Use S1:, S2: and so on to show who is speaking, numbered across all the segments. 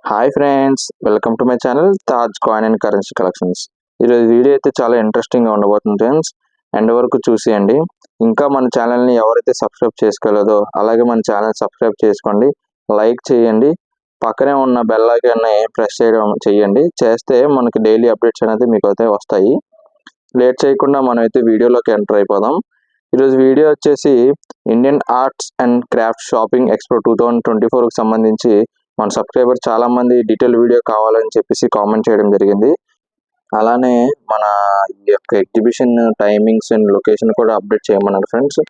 S1: Hi friends, welcome to my channel Taj coin and currency collections. ఈరోజు video అయితే చాలా ఇంట్రెస్టింగ్గా ఉండబోతుంది ఫ్రెండ్స్. ఎండ్ వరకు చూసేయండి. ఇంకా మన ఛానల్ని ఎవరైతే సబ్స్క్రైబ్ చేసుకోలేదో అలాగే మన ఛానల్ సబ్స్క్రైబ్ చేసుకోండి, లైక్ చేయండి, పక్కనే ఉన్న బెల్ ఐకాన్ని ప్రెస్ చేయండి. చేస్తే మనకి డైలీ అప్డేట్స్ అనేది మీకు అయితే వస్తాయి. లేట్ చేయకుండా మనం అయితే వీడియోలోకి ఎంటర్ అయిపోదాం. ఈరోజు వీడియో వచ్చేసి Indian arts and craft shopping expo 2024కి సంబంధించి మన సబ్స్క్రైబర్ చాలా మంది డీటెయిల్ వీడియో కావాలని చెప్పేసి కామెంట్ చేయడం జరిగింది. అలానే మన ఈ యొక్క ఎగ్జిబిషన్ టైమింగ్స్ అండ్ లొకేషన్ కూడా అప్డేట్ చేయమన్నారు ఫ్రెండ్స్.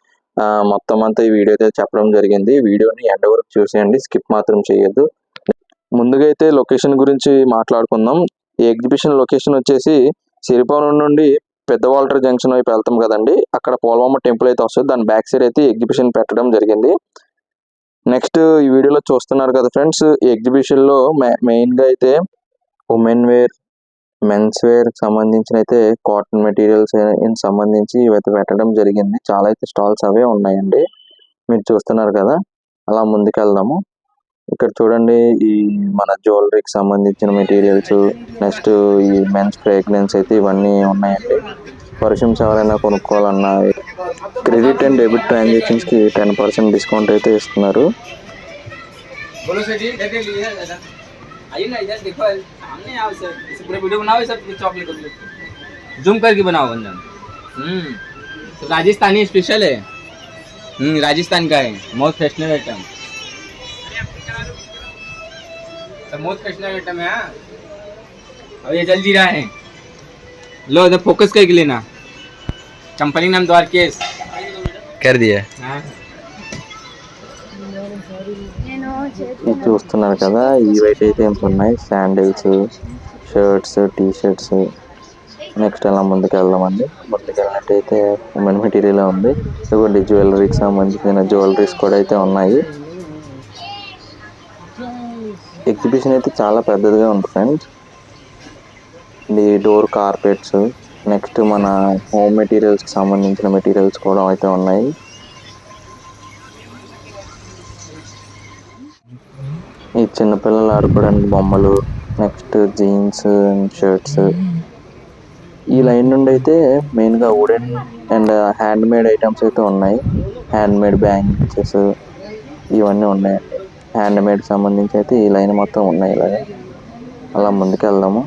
S1: మొత్తం అంతా ఈ వీడియో అయితే చెప్పడం జరిగింది. వీడియోని ఎండ్ వరకు చూసేయండి, స్కిప్ మాత్రం చేయొద్దు. ముందుగా అయితే లొకేషన్ గురించి మాట్లాడుకుందాం. ఈ ఎగ్జిబిషన్ లొకేషన్ వచ్చేసి సిరిపురం నుండి పెద్ద వాల్టర్ జంక్షన్ వైపు వెళ్తాం కదండి, అక్కడ పోలవమ్మ టెంపుల్ అయితే వస్తుంది. దాని బ్యాక్ సైడ్ అయితే ఎగ్జిబిషన్ పెట్టడం జరిగింది. నెక్స్ట్ ఈ వీడియోలో చూస్తున్నారు కదా ఫ్రెండ్స్, ఈ ఎగ్జిబిషన్లో మెయిన్గా అయితే ఉమెన్ వేర్, మెన్స్ వేర్ సంబంధించిన అయితే కాటన్ మెటీరియల్స్ సంబంధించి ఇవైతే పెట్టడం జరిగింది. చాలా అయితే స్టాల్స్ అవే ఉన్నాయండి, మీరు చూస్తున్నారు కదా. అలా ముందుకు వెళ్దాము. ఇక్కడ చూడండి, ఈ మన జ్యువెలరీకి సంబంధించిన మెటీరియల్స్, నెక్స్ట్ ఈ మెన్స్ ఫ్రేగ్రెన్స్ అయితే ఇవన్నీ ఉన్నాయండి. పర్ఫ్యూమ్స్ ఎవరైనా కొనుక్కోవాలన్నా క్రెడిట్ అండ్ డెబిట్ ట్రాన్సాక్షన్స్ కి 10% డిస్కౌంట్ అయితే ఇస్తున్నారు.
S2: राजस्थानी स्पेशल है, राजस्थान का है, most fashionable item, most fashionable item है। अब ये जल्दी रहा है, लो इधर फोकस करके लेना। चंपली नाम द्वारकेश
S1: कर दिया. చూస్తున్నారు కదా, ఈ వైట్ ఐటమ్స్ ఉన్నాయి. Sandals, shirts, T shirts. Next అలా ముందుకు వెళ్దామండి. ముందుకు వెళ్ళినట్టయితే ఉమెన్ మెటీరియల్ ఉంది. ఇదిగోండి, జ్యువెలరీకి సంబంధించిన జ్యువెలరీస్ కూడా అయితే ఉన్నాయి. ఎగ్జిబిషన్ అయితే చాలా పెద్దదిగా ఉంది ఫ్రెండ్స్. ఈ డోర్ కార్పెట్స్, నెక్స్ట్ మన హోమ్ మెటీరియల్స్కి సంబంధించిన మెటీరియల్స్ కూడా అయితే ఉన్నాయి. ఈ చిన్నపిల్లలు ఆడుకోవడానికి బొమ్మలు, నెక్స్ట్ జీన్స్ అండ్ షర్ట్స్. ఈ లైన్ నుండి అయితే మెయిన్గా wooden and hand made items అయితే ఉన్నాయి. హ్యాండ్ మేడ్ బ్యాంగిల్స్ ఇవన్నీ ఉన్నాయండి. హ్యాండ్ మేడ్ సంబంధించి అయితే ఈ లైన్ మొత్తం ఉన్నాయి. ఇలాగా అలా ముందుకు వెళ్దాము.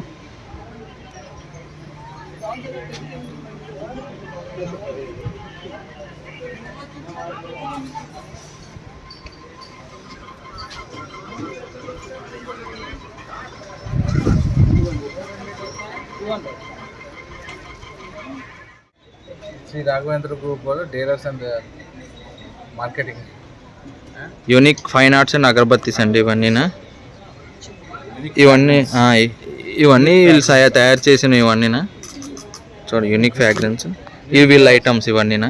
S3: శ్రీ రాఘవేంద్ర గ్రూప్ వాళ్ళు dealers and marketing.
S1: Unique fine arts and agarbattis అండి ఇవన్నీనా. ఇవన్నీ వీళ్ళు తయారు చేసిన ఇవన్నీనా. చూడండి, యూనిక్ ఫ్రాగ్రెన్స్. ఇవి వీళ్ళ ఐటమ్స్ ఇవన్నీనా.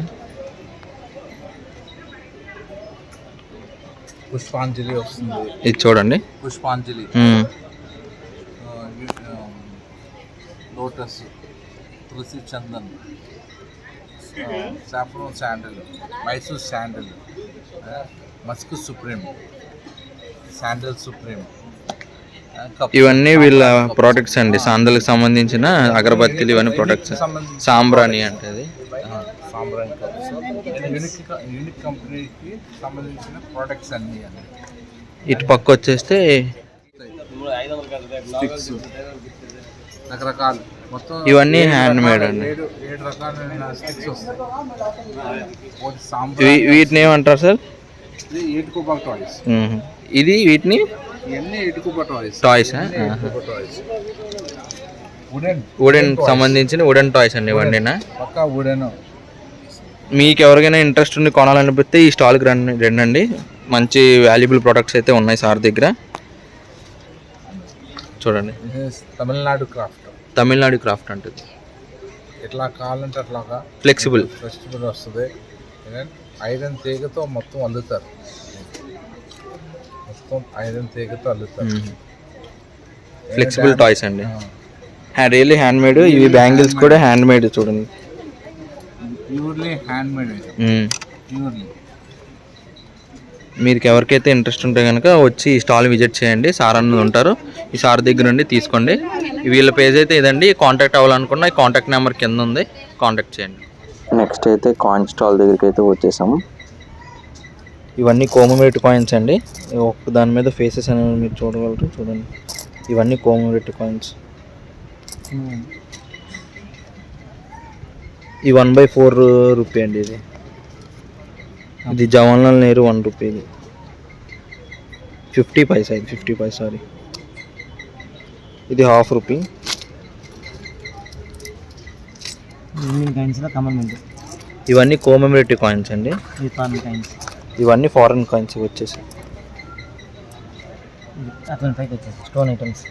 S3: పుష్పాంజలి వస్తుంది,
S1: ఇది చూడండి,
S3: Pushpanjali, lotus, Tulsi Chandan, saffron sandal, Mysore sandal, musk supreme, sandal supreme.
S1: ఇవన్నీ వీళ్ళ ప్రోడక్ట్స్ అండి. సాందలకు సంబంధించిన అగరబత్తీలు ఇవన్నీ ప్రొడక్ట్స్. సాంబ్రాణి అంటే
S3: సాంబ్రాణి యూనిక్ కంపెనీకి సంబంధించిన ప్రోడక్ట్స్ అన్నీ అండి.
S1: ఇటు పక్క వచ్చేస్తే
S3: స్టిక్స్, రకరకాలు మొత్తం
S1: ఇవన్నీ హ్యాండ్ మేడ్ అండి.
S3: 7 రకాలైన స్టిక్స్ వస్తాయి.
S1: వీటిని ఏమంటారు సార్?
S3: ఇది ఏటుకోబా టాయ్స్.
S1: ఇది వీటిని
S3: ఇవన్నీ ఏటుకోబా టాయ్స్.
S1: టాయ్స్ వుడెన్ సంబంధించిన వుడెన్ టాయ్స్ అండి ఇవన్నీనా.
S3: పక్కా వుడెన్.
S1: మీకు ఎవరికైనా ఇంట్రెస్ట్ ఉండి కొనాలనిపిస్తే ఈ స్టాల్కి రండి. మంచి వాల్యుబుల్ ప్రొడక్ట్స్ అయితే ఉన్నాయి సార్ దగ్గర. చూడండి, తమిళనాడు క్రాఫ్ట్ అంటుంది.
S3: ఎట్లా కావాలంటే అట్లాగా
S1: ఫ్లెక్సిబుల్
S3: వస్తుంది. ఐరన్ తీగతో మొత్తం అల్లుతారు,
S1: ఫ్లెక్సిబుల్ టాయ్స్ అండి. Really hand made. ఇవి బ్యాంగిల్స్ కూడా హ్యాండ్ మేడ్. చూడండి,
S3: ప్యూర్లీ హ్యాండ్ మేడ్. ప్యూర్లీ
S1: మీకు ఎవరికైతే ఇంట్రెస్ట్ ఉంటే కనుక వచ్చి ఈ స్టాల్ విజిట్ చేయండి. సార్ అన్నది ఉంటారు, ఈ సార్ దగ్గర నుండి తీసుకోండి. వీళ్ళ పేజ్ అయితే ఇదండి. కాంటాక్ట్ అవ్వాలనుకున్న ఈ కాంటాక్ట్ నెంబర్ కింద ఉంది, కాంటాక్ట్ చేయండి. నెక్స్ట్ అయితే కాయిన్ స్టాల్ దగ్గరికి అయితే వచ్చేసాము. ఇవన్నీ కోమోమేట్ కాయిన్స్ అండి. ఒక దాని మీద ఫేసెస్ అనేవి మీరు చూడగలరు, చూడండి. ఇవన్నీ కోమోమేట్ కాయిన్స్. ఈ 1/4 రూపీ అండి. ఇది జవహర్లాల్ నెహ్రూ 1 రూపీ. ఇది 50 పైసా. ఇది 50 పైసా, సారీ. ఇది ½ రూపీ. ఇవన్నీ కోమోమేటివ్ కాయిన్స్ అండి. ఇవన్నీ ఫారెన్ కాయిన్స్ వచ్చేసి.
S4: స్టోన్ ఐటమ్స్,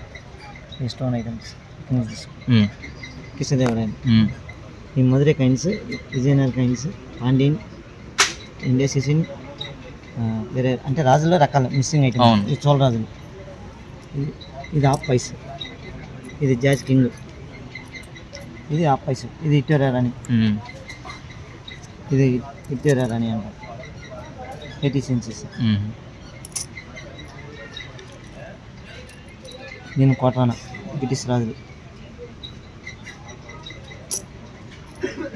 S4: ఈ స్టోన్ ఐటమ్స్ కృష్ణదేవరాయలు, ఈ Madurai coins, Vijayanagar coins, Pandyan, India సిసిన్, వేరే అంటే రాజుల్లో రకాల మిస్సింగ్ ఐటమ్స్. ఇది చోళ రాజులు. ఇది ½ పైస. ఇది జాజ్ కింగ్. ఇది ½ పైస. ఇది విక్టోరియా రాణి. ఇది విక్టోరియా రాణి అంట, 80 సెన్సెస్. నేను కోటానా, బ్రిటిష్ రాజులు.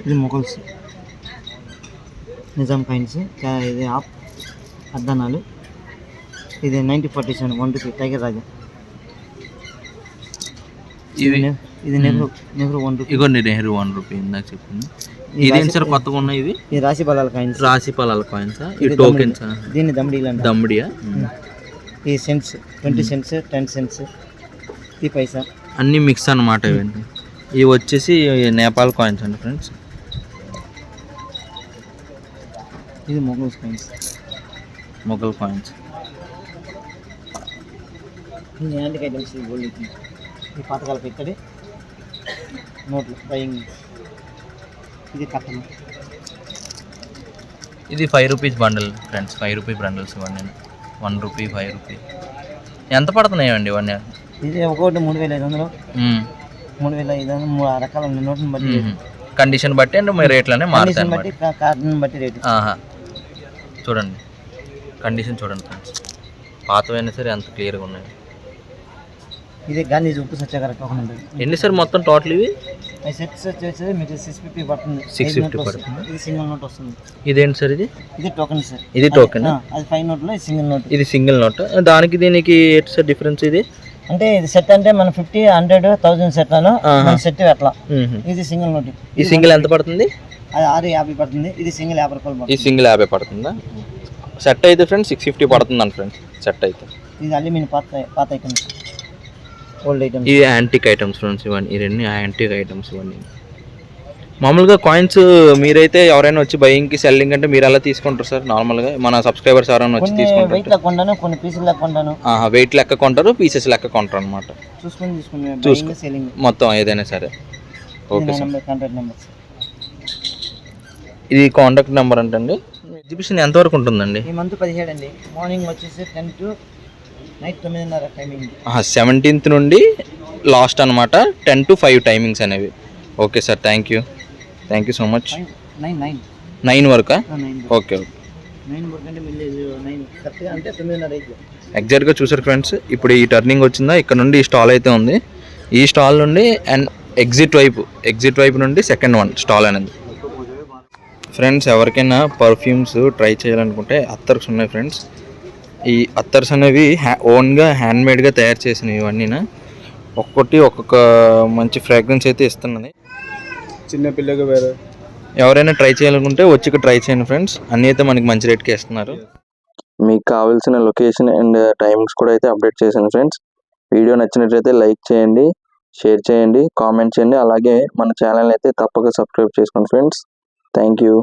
S4: ఇది మొఘల్స్, నిజాం కాయిన్స్. ఇది అర్ధనాలు. ఇది 1947 1 రూపీ టైగర్ రాజా. ఇది నెహ్రూ 1 రూపీ.
S1: ఇగోండి నెహ్రూ 1 రూపీ ఇందాక చెప్పింది. ఇదేంటి సార్ కొత్తగా ఉన్నాయి ఇవి?
S4: ఈ రాశి ఫలాల కాయిన్స్.
S1: రాశి ఫలాల కాయిన్స్. ఈ టోకెన్స్.
S4: దీన్ని దమ్డీలు అంటారు.
S1: దమ్డియా.
S4: ఈ సెంట్స్ 20 సెంట్స్, 10 సెంట్స్, ఈ పైసా
S1: అన్నీ మిక్స్ అన్నమాట. ఇవన్నీ ఇవి వచ్చేసి నేపాల్ కాయిన్స్ అండి ఫ్రెండ్స్.
S4: ఇది మొఘల్స్ కాయిన్స్.
S1: మొఘల్ కాయిన్స్.
S4: ఇది యాంటిక్ ఐటమ్స్. ఈ గోల్డ్, ఈ పాతకాలపు ఇక్కడి నోట్లు బయింగ్. ఇది కట్టను.
S1: ఇది 5 rupees bundle friends. 5 rupee bundles ఇవన్నీ. 1 రూపీ, 5 రూపీ. ఎంత పడుతున్నాయండి ఇవన్నీ?
S4: ఇది ఒకటి 3500, 3500, 3 రకాల నోట్లను బట్టి
S1: కండిషన్ బట్టి అండ్ మీ రేట్లనే మారుతాయి
S4: బట్టి, కార్డుని బట్టి రేటు.
S1: చూడండి కండిషన్ చూడండి ఫ్రెండ్స్. పాతవైనా సరే ఎంత క్లియర్గా ఉన్నాయి.
S4: ఇది గాంధీజీ ఉప్పు సత్యాగ్రహ టోకెన్ ఉంటుంది.
S1: ఎన్ని సార్ మొత్తం టోటల్ ఇవి?
S4: ఈ సెట్స్ వచ్చేసి మీకు 650 పడుతుంది.
S1: 650 పడుతుంది.
S4: ఇది సింగిల్ నోట్ వస్తుంది.
S1: ఇదేంటి సార్? ఇది
S4: టోకెన్ సార్.
S1: ఇది టోకెన్.
S4: అది 5 నోట్లో, ఇది సింగిల్ నోట్.
S1: ఇది సింగిల్ నోట్. దానికి దీనికి ఏంటి సార్ డిఫరెన్స్? ఇది
S4: అంటే ఇది సెట్ అంటే మన 50, 100, 1000 సెట్లను సెట్ అట్లా. ఇది సింగిల్ నోట్.
S1: ఈ సింగిల్ ఎంత పడుతుంది?
S4: అది 650 పడుతుంది. ఇది సింగిల్ 50 రూపాయలు పడుతుంది.
S1: ఈ సింగిల్ 50 పడుతుందా? సెట్ అయితే ఫ్రెండ్స్ 650 పడుతుందండి ఫ్రెండ్స్. సెట్ అయితే
S4: ఇది అల్యూమినియం పాత ఐటమ్స్, ఓల్డ్ ఐటమ్స్.
S1: ఇవి యాంటిక్ ఐటమ్స్ ఫ్రెండ్స్. ఇవన్నీ ఈ రెండు యాంటిక్ ఐటమ్స్. ఇవన్నీ మామూలుగా కాయిన్స్ మీరైతే ఎవరైనా వచ్చి బయింగ్కి సెల్లింగ్ అంటే మీరు ఎలా తీసుకుంటారు సార్? నార్మల్గా మన సబ్స్క్రైబర్స్ ఎవరైనా వచ్చి తీసుకుంటారు?
S4: వెయిట్ లెక్క కొంటాను, కొన్ని పీసులు లెక్క కొంటాను.
S1: వెయిట్ లెక్క కొంటారు, పీసెస్ లెక్క కొంటారు అనమాట.
S4: చూసుకుని సెల్లింగ్
S1: మొత్తం ఏదైనా సరే. Okay sir.
S4: Contact number.
S1: ఇది కాంటాక్ట్ నెంబర్ అంటండి. ఎగ్జిబిషన్ ఎంతవరకు ఉంటుందండి?
S4: ఈ మంత్ 17 అండి. మార్నింగ్ వచ్చేసి 10 to నైట్ 9:30 టైమింగ్.
S1: 17th నుండి లాస్ట్ అనమాట. 10 to 5 టైమింగ్స్ అనేవి. Okay sir, thank you so much. 9 వరకా? ఓకే.
S4: 9 వరకు అంటే మళ్ళీ 9 కరెక్ట్గా అంటే 9:30 అయితే
S1: ఎగ్జాక్ట్గా చూసారు ఫ్రెండ్స్. ఇప్పుడు ఈ టర్నింగ్ వచ్చిందా, ఇక్కడ నుండి ఈ స్టాల్ అయితే ఉంది. ఈ స్టాల్ నుండి అండ్ ఎగ్జిట్ వైపు నుండి సెకండ్ వన్ స్టాల్ అనేది. ఫ్రెండ్స్ ఎవరికైనా పర్ఫ్యూమ్స్ ట్రై చేయాలనుకుంటే అత్తర్స్ ఉన్నాయి ఫ్రెండ్స్. ఈ అత్తర్స్ అనేవి ఓన్గా హ్యాండ్మేడ్గా తయారు చేసినవి. ఇవన్నీ ఒక్కొక్క మంచి ఫ్రాగ్రెన్స్ అయితే ఇస్తున్నది.
S3: చిన్నపిల్లగా వేరే
S1: ఎవరైనా ట్రై చేయాలనుకుంటే వచ్చి ఇక్కడ ట్రై చేయండి ఫ్రెండ్స్. అన్నీ అయితే మనకి మంచి రేట్కి ఇస్తున్నారు. మీకు కావాల్సిన లొకేషన్ అండ్ టైమింగ్స్ కూడా అయితే అప్డేట్ చేశాను ఫ్రెండ్స్. వీడియో నచ్చినట్లయితే లైక్ చేయండి, షేర్ చేయండి, కామెంట్ చేయండి. అలాగే మన ఛానల్ అయితే తప్పక సబ్స్క్రైబ్ చేసుకోండి ఫ్రెండ్స్. Thank you.